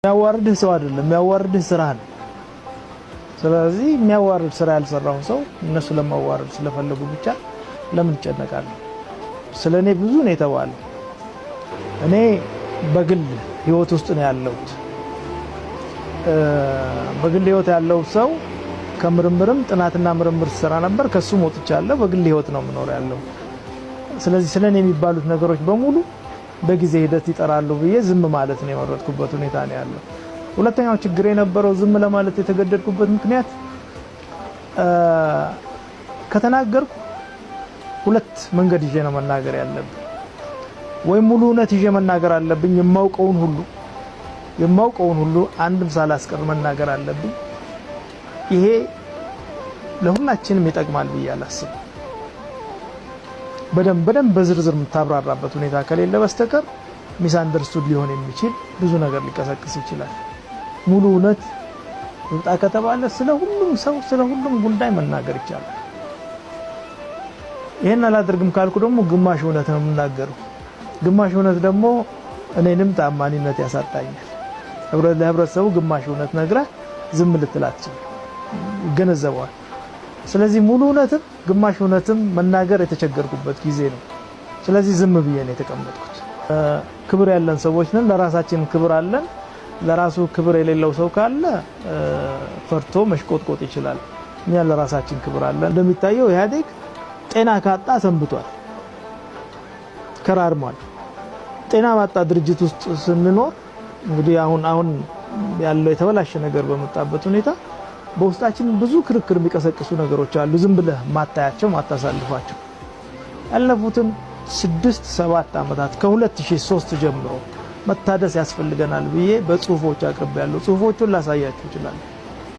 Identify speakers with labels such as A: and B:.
A: የሚያዋርድህ ሰው አይደለም የሚያዋርድህ ስራ ነው። ስለዚህ የሚያዋርድ ስራ ያልሰራው ሰው እነሱ ለማዋረድ ስለፈለጉ ብቻ ለምን ይጨነቃሉ? ስለኔ ብዙ ነው የተባለው። እኔ በግል ህይወት ውስጥ ነው ያለሁት። በግል ህይወት ያለው ሰው ከምርምርም ጥናትና ምርምር ስራ ነበር ከሱ ወጥቻለሁ። በግል ህይወት ነው የምኖረው ያለው። ስለዚህ ስለኔ የሚባሉት ነገሮች በሙሉ በጊዜ ሂደት ይጠራሉ ብዬ ዝም ማለት ነው የመረጥኩበት ሁኔታ ነው ያለው። ሁለተኛው ችግር የነበረው ዝም ለማለት የተገደድኩበት ምክንያት ከተናገርኩ ሁለት መንገድ ይዤ ነው መናገር ያለብኝ። ወይ ሙሉ እውነት ይዤ መናገር አለብኝ፣ የማውቀውን ሁሉ አንድም ሳላስቀር መናገር አለብኝ። ይሄ ለሁላችንም ይጠቅማል ብዬ አላስብም። በደንብ በዝርዝር የምታብራራበት ሁኔታ ከሌለ በስተቀር ሚስ አንደርስቱድ ሊሆን የሚችል ብዙ ነገር ሊቀሰቅስ ይችላል። ሙሉ እውነት ወጣ ከተባለ ስለ ሁሉም ሰው ስለ ሁሉም ጉዳይ መናገር ይቻላል። ይሄን አላደርግም ካልኩ ደግሞ ግማሽ እውነት ነው የምናገረው። ግማሽ እውነት ደግሞ እኔንም ታማኝነት ያሳጣኛል። ለህብረተሰቡ ግማሽ እውነት ነግረህ ዝም ልትላችሁ ይገነዘባል። ስለዚህ ሙሉ እውነትም ግማሽ እውነትም መናገር የተቸገርኩበት ጊዜ ነው። ስለዚህ ዝም ብዬ ነው የተቀመጥኩት። ክብር ያለን ሰዎች ነን፣ ለራሳችን ክብር አለን። ለራሱ ክብር የሌለው ሰው ካለ ፈርቶ መሽቆጥቆጥ ይችላል። እኛ ለራሳችን ክብር አለን። እንደሚታየው ኢህአዴግ ጤና ካጣ ሰንብቷል፣ ከራርሟል። ጤና ባጣ ድርጅት ውስጥ ስንኖር እንግዲህ አሁን ያለው የተበላሸ ነገር በመጣበት ሁኔታ በውስጣችን ብዙ ክርክር የሚቀሰቅሱ ነገሮች አሉ። ዝም ብለህ ማታያቸው ማታሳልፋቸው። ያለፉትን 6-7 አመታት ከ2003 ጀምሮ መታደስ ያስፈልገናል ብዬ በጽሁፎች አቅርቤያለሁ። ጽሁፎቹን ላሳያችሁ ይችላል።